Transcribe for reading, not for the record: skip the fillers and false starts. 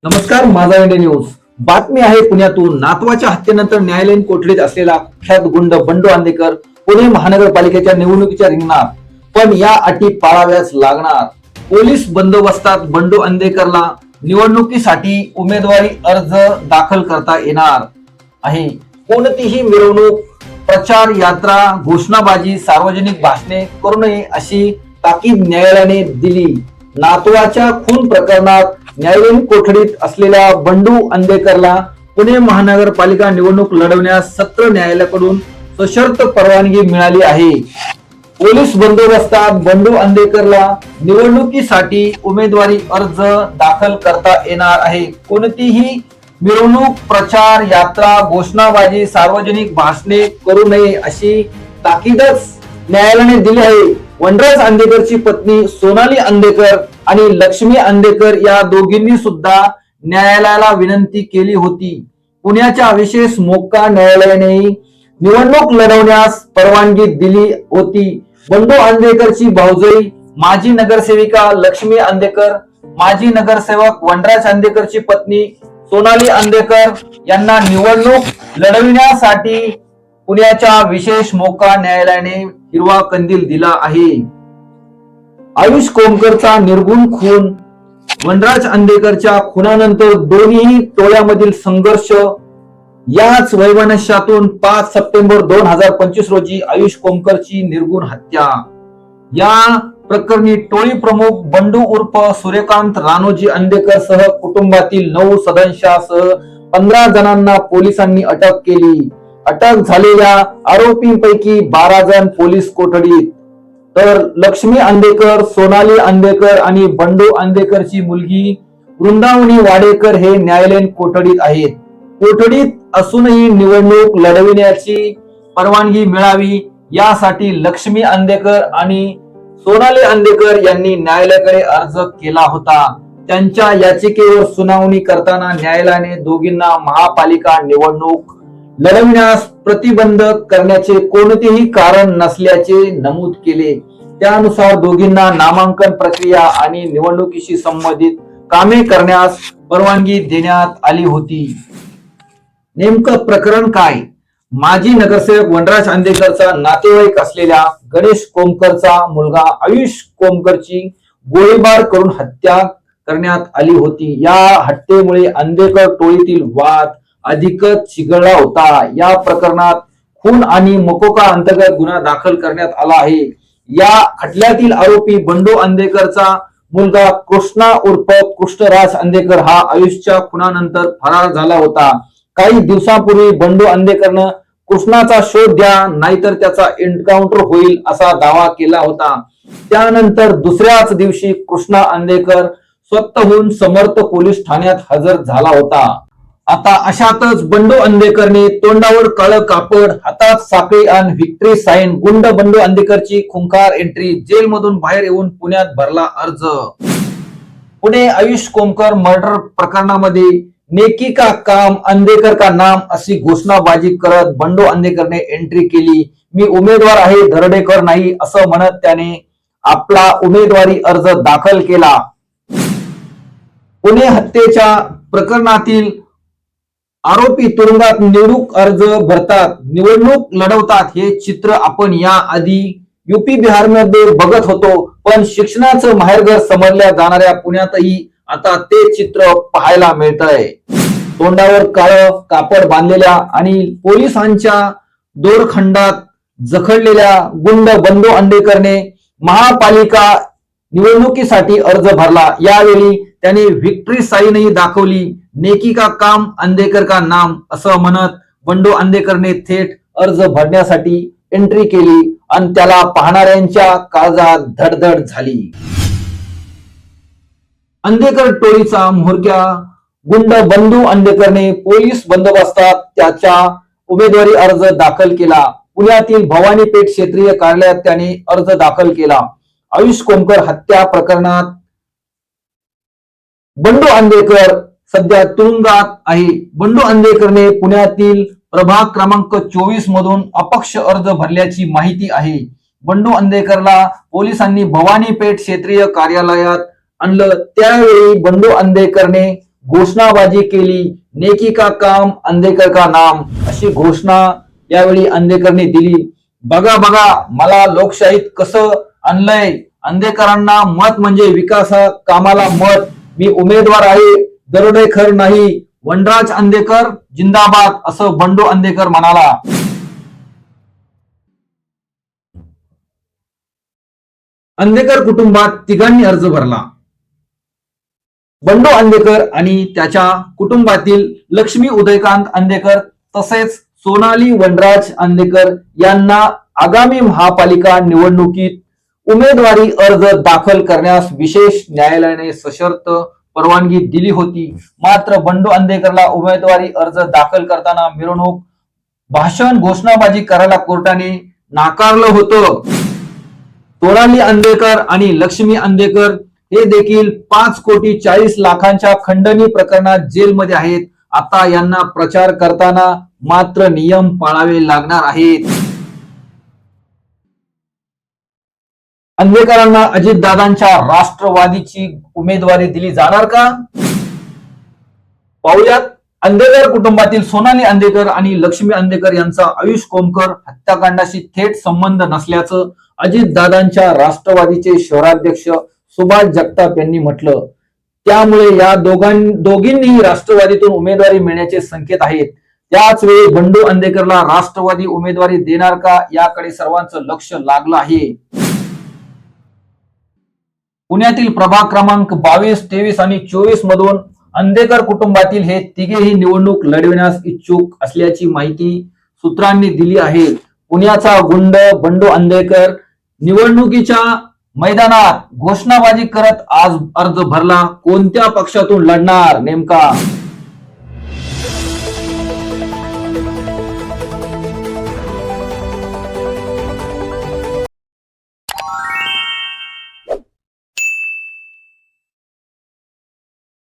नमस्कार, माझा India news बातमी आहे पुण्यातून. नातवाच्या हत्येनंतर न्यायालयीन कोठडीत असलेला कुख्यात गुंड बंडू अंदेकर पुणे महानगरपालिकेच्या निवडणुकीच्या रिंगणात, पण या अटी पाळाव्याच लागणार. पोलीस बंदोबस्तात बंडू अंदेकरला निवडणुकीसाठी उमेदवारी अर्ज दाखल करता येणार आहे. कोणतीही मिरवणूक, प्रचार, यात्रा, घोषणाबाजी, सार्वजनिक भाषणे करू नये अशी ताकीद न्यायालयाने दिली. नातवाच्या खून प्रकरणात न्यायालयीन कोठडीत असलेल्या बंडू अंदेकरला पुणे महानगरपालिका निवडणूक लढवण्यास सत्र न्यायालयाकडून सशर्त परवानगी मिळाली आहे. पोलीस बंदोबस्तात बंडू अंदेकरला निवडणुकीसाठी उमेदवारी अर्ज दाखल करता येणार आहे. कोणतीही मिरवणूक, प्रचार, यात्रा, घोषणाबाजी, सार्वजनिक भाषणे करू नये अशी ताकीदच न्यायालयाने दिली आहे. वनराज अंदेकरची पत्नी सोनाली अंदेकर आणि लक्ष्मी अंदेकर या दोघींनी सुद्धा न्यायालयाला विनंती केली होती. पुण्याच्या विशेष मोक्का न्यायालयाने निवडणूक लढवण्यास परवानगी दिली होती. बंडू अंदेकरची भाऊजाई माजी नगरसेविका लक्ष्मी अंदेकर, माजी नगरसेवक वनराज अंदेकरची पत्नी सोनाली अंदेकर यांना निवडणूक लढविण्यासाठी पुण्याच्या विशेष मोक्का न्यायालयाने हिरवा कंदील दिला आहे. आयुष कोमकरचा निर्गुण खून, वनराज अंदेकरच्या खुनानंतर दोन्ही टोळ्यामधील संघर्ष, याच वैमनस्यातून 5 सप्टेंबर 2025 रोजी आयुष कोमकरची निर्गुण हत्या. या प्रकरणी टोळी प्रमुख बंडू उर्फ सूर्यकांत रानोजी अंदेकर सह कुटुंबातील 9 सदस्यांसह 15 जणांना पोलिसांनी अटक केली. अटक झालेल्या आरोपींपैकी 12 जण पोलीस कोठडीत, तर लक्ष्मी अंदेकर, सोनाली अंदेकर आणि बंडू अंदेकरची मुलगी वृंदावनी वाडेकर हे न्यायालयीन कोठडीत आहेत. कोठडीत असूनही निवडणूक लढविण्याची परवानगी मिळावी यासाठी लक्ष्मी अंदेकर आणि सोनाली अंदेकर यांनी न्यायालयाकडे अर्ज केला होता. त्यांच्या याचिकेवर सुनावणी करताना न्यायालयाने दोघींना महापालिका निवडणूक लढविण्यास प्रतिबंध करण्याचे कोणतेही कारण नसल्याचे नमूद केले. त्यानुसार दोघींना नामांकन प्रक्रिया आणि निवडणुकीशी संबंधित कामे करण्यास परवानगी देण्यात आली होती. नेमकं प्रकरण काय? माजी नगरसेवक वनराज अंदेकरचा नातेवाईक असलेल्या गणेश कोमकरचा मुलगा आयुष कोमकरची गोळीबार करून हत्या करण्यात आली होती. या हत्येमुळे अंदेकर टोळीतील वाद अधिकच चिघळला होता. या प्रकरणात खून आणि मकोका अंतर्गत गुन्हा दाखल करण्यात आला आहे. या खटल्यातील आरोपी बंडू अंदेकरचा मुलगा कृष्णा उर्फ कृष्णराज अंदेकर हा आयुषच्या खुनानंतर फरार झाला होता. काही दिवसांपूर्वी बंडू अंदेकरनं कृष्णाचा शोध द्या नाहीतर त्याचा एन्काउंटर होईल असा दावा केला होता. त्यानंतर दुसऱ्याच दिवशी कृष्णा अंदेकर स्वतःहून समर्थ पोलीस ठाण्यात हजर झाला होता. आता अशातच बंडू अंदेकरने तोंडावर काळं कापड, हातात साखळी आणि व्हिक्टरी साईन, गुंड बंडू अंदेकरची खुंखार एंट्री, जेलमधून बाहेर येऊन पुण्यात भरला अर्ज. पुणे आयुष कोमकर मर्डर प्रकरणामध्ये नेकी का काम अंदेकर का नाम अशी घोषणाबाजी करत बंडू अंदेकरने एंट्री केली. मी उमेदवार आहे, दरोडेखोर नाही असं म्हणत त्याने आपला उमेदवारी अर्ज दाखल केला. पुणे हत्येच्या प्रकरणातील आरोपी तुरुंगात निवडणूक अर्ज भरतात, निवडणूक लढवतात हे चित्र आपण या आधी युपी बिहारमध्ये बघत होतो. पण शिक्षणाचं माहेरघर समजल्या जाणाऱ्या पुण्यातही आता ते चित्र पाहायला मिळतंय. तोंडावर काळं कापड बांधलेल्या आणि पोलिसांच्या दोरखंडात जखडलेल्या गुंड बंडू अंदेकरने महापालिका निवडणुकीसाठी अर्ज भरला. यावेळी त्याने व्हिक्टरी साईनही दाखवली. नेकी का काम अंदेकर का नाम असं म्हणत बंडू अंदेकरने थेट अर्ज भरण्यासाठी एंट्री केली आणि त्याला पाहणाऱ्यांच्या काळजात धडधड झाली. अंदेकर टोळीचा म्होरक्या गुंड बंडू अंदेकरने पोलीस बंदोबस्तात त्याचा उमेदवारी अर्ज दाखल केला. पुण्यातील भवानी पेठ क्षेत्रीय कार्यालयात त्याने अर्ज दाखल केला. आयुष कोमकर हत्या प्रकरणात बंडू अंदेकर सध्या तुरुंगात आहे. बंडू अंदेकरने पुण्यातील प्रभाग क्रमांक 24 मधून अपक्ष अर्ज भरल्याची माहिती आहे. बंडू अंदेकरला पोलिसांनी भवानी पेठ क्षेत्रीय कार्यालयात आणलं. त्यावेळी बंडू अंदेकरने घोषणाबाजी केली, नेकी का काम अंधेकर का नाम, अशी घोषणा यावेळी अंधेकरने दिली. बघा बघा मला लोकशाहीत कसं आणलंय, अंधेकरांना मत म्हणजे विकासा कामाला मत, मी उमेदवार आहे, दरोडेखोर नाही, वनराज अंधेकर जिंदाबाद, असं बंडू अंधेकर म्हणाला. अंधेकर कुटुंबात तिघांनी अर्ज भरला. बंडू अंधेकर आणि त्याच्या कुटुंबातील लक्ष्मी उदयकांत अंधेकर तसेच सोनाली वनराज अंधेकर यांना आगामी महापालिका निवडणुकीत उमेदवारी अर्ज दाखल करण्यास विशेष न्यायालयाने सशर्त परवानगी दिली होती. मात्र बंडू अंधेकरला उमेदवारी अर्ज दाखल करताना मिरवणूक, भाषण, घोषणाबाजी करायला कोर्टाने नाकारलं होतं. सोनाली अंधेकर आणि लक्ष्मी अंधेकर हे देखील 5,40,00,000 खंडणी प्रकरणात जेलमध्ये आहेत. आता यांना प्रचार करताना मात्र नियम पाळावे लागणार आहेत. अंधेकरांना अजितदादांच्या राष्ट्रवादीची उमेदवारी दिली जाणार का? पाहुयात. अंधेकर कुटुंबातील सोनाली अंधेकर आणि लक्ष्मी अंधेकर यांचा आयुष कोमकर हत्याकांडाशी थेट संबंध नसल्याचं अजितदादांच्या राष्ट्रवादीचे शहराध्यक्ष सुभाष जगताप यांनी म्हटलं. त्यामुळे या दोघींनीही राष्ट्रवादीतून उमेदवारी मिळण्याचे संकेत आहेत. त्याच वेळी बंडू अंधेकरला राष्ट्रवादी उमेदवारी देणार का याकडे सर्वांचं लक्ष लागलं आहे. पुण्यातील प्रभाग क्रमांक 22, 23 आणि 24 मधून अंधेकर कुटुंबातील हे तिघेही निवडणूक लढविण्यास इच्छुक असल्याची माहिती सूत्रांनी दिली आहे. पुण्याचा गुंड बंडू अंधेकर निवडणुकीच्या मैदानात घोषणाबाजी करत आज अर्ज भरला. कोणत्या पक्षातून लढणार नेमका?